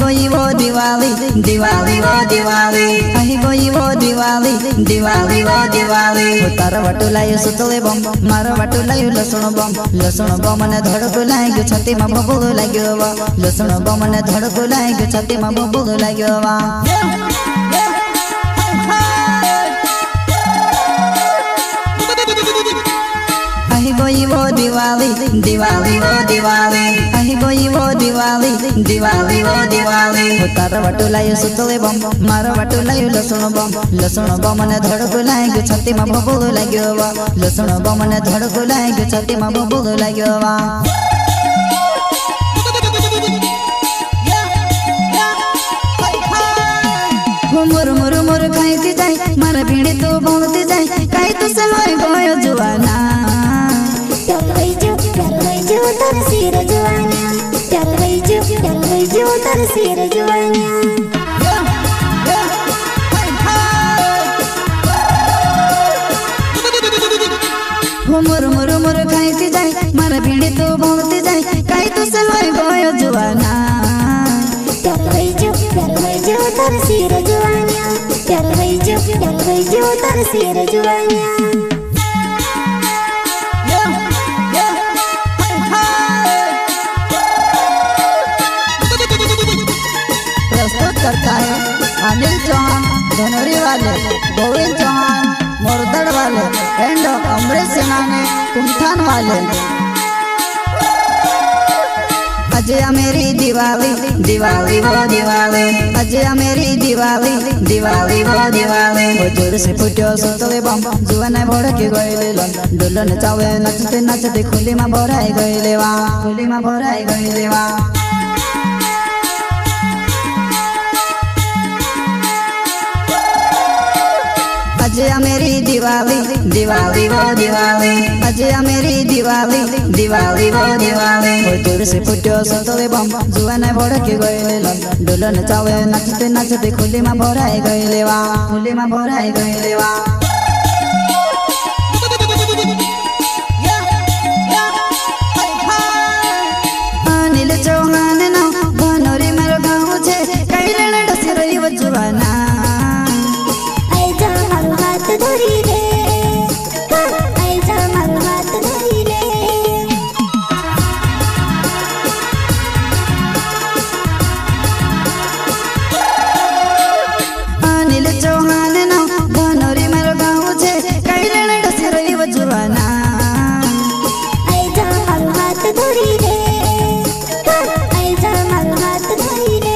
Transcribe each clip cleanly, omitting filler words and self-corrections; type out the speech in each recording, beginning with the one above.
गई वो दिवाली दिवाली वो दिवाली अही गई वो दिवाली दिवाली वो दिवाली तार बाटू लायो सुतले बम मार बाटू लायो लसुण बम ने धड़को लाग्यो छाती में बबुल लाग्यो वा लसुण बम ने धड़को लाग्यो छाती में बबुल लाग्यो वा अही गई वो दिवाली दिवाली वो दिवाली अही गई वो दिवाली दिवाली वो दिवाली तार बाटू लायो सुतले बम मार बाटू लायो लसुण बम ने धड़को लाग्यो छाती में बबुल लाग्यो वा लसुण बम ने धड़को लाग्यो छाती में बबुल लाग्यो वा मुर मुर मुर खाई जाए मार भीड़ी तो बहुत जाए काई तो समय गयो जुआना तर सिर जुआना तर सिर जुआना मुर मुर मुर खाई जाए मार भीड़ी तो बहुत जाए काई तो समय गयो जुआना तर सिर जुआना तर सिर जुआना करता है अनिल चौहान धनोरी वाले गोविंद चौहान मोरदड़ वाले एंड अमृत सेनानी कुंठान वाले अजय मेरी दिवाली दिवाली वो दिवाली अजय मेरी दिवाली दिवाली वो दिवाली वो जोर से फुटो सुतले बम जुआन भड़के गइले लन डोलन चावे नचते नचते खुली में भराई गइले वा खुली में भराई गइले वा अजय मेरी दिवाली दिवाली वो दिवाली अजय मेरी दिवाली दिवाली वो दिवाली वो जोर से फुटो सुतले बम जुआन भड़के गइले लन डोलन चावे नचते नचते खुली में भराई गइले वा खुली में भराई गइले वा अनिल चौहान ना धनोरी मेरो गाँव छे कैलन डसरई वो जुआना धरी ले ऐसा मारो हाथ धरी ले अनिल चौहान ना धनोरी मेरो गाँव छे कैलन डसरई वो जुआना ऐसा मारो हाथ धरी ले ऐसा मारो हाथ धरी ले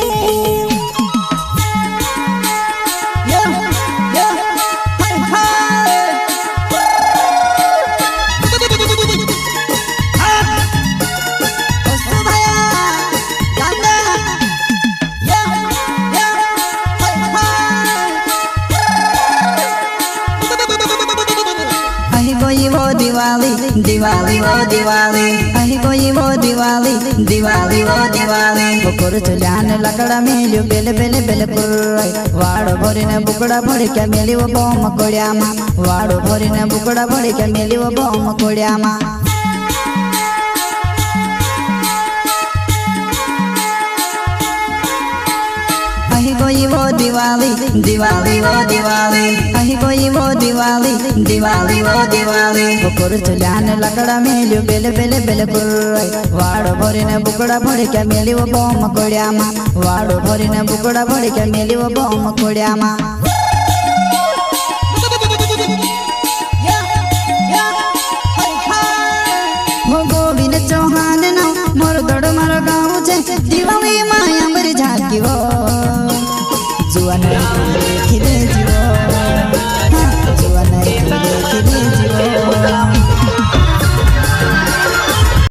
वो दिवाली दिवाली वो दिवाली अही गई वो दिवाली दिवाली वो दिवाली बकोर चलान लकड़ा मेलियो बेले बेले बेले कुर्राई वाड़ो भरीने बुकड़ा भरी क्या मेली वो बम कोड़ियामा वाड़ो भरीने बुकड़ा भरी क्या मेली वो बम कोड़ियामा अही गई वो दिवाली दिवाली वो दिवाली अही गई वो दिवाली दिवाली वो दिवाली बकोर चलान लकड़ा मेलियो बेले बेले बेले कुर्राई वाड़ो भरीने बुकड़ा भरी क्या मेली वो बम कोड़ियामा वाड़ो भरीने बुकड़ा भरी क्या मेली वो बम कोड़ियामा गोविंद चौहान ना मोर दड़ मारो गाँव छे दिवाली माया मरी झाकी वो जुआन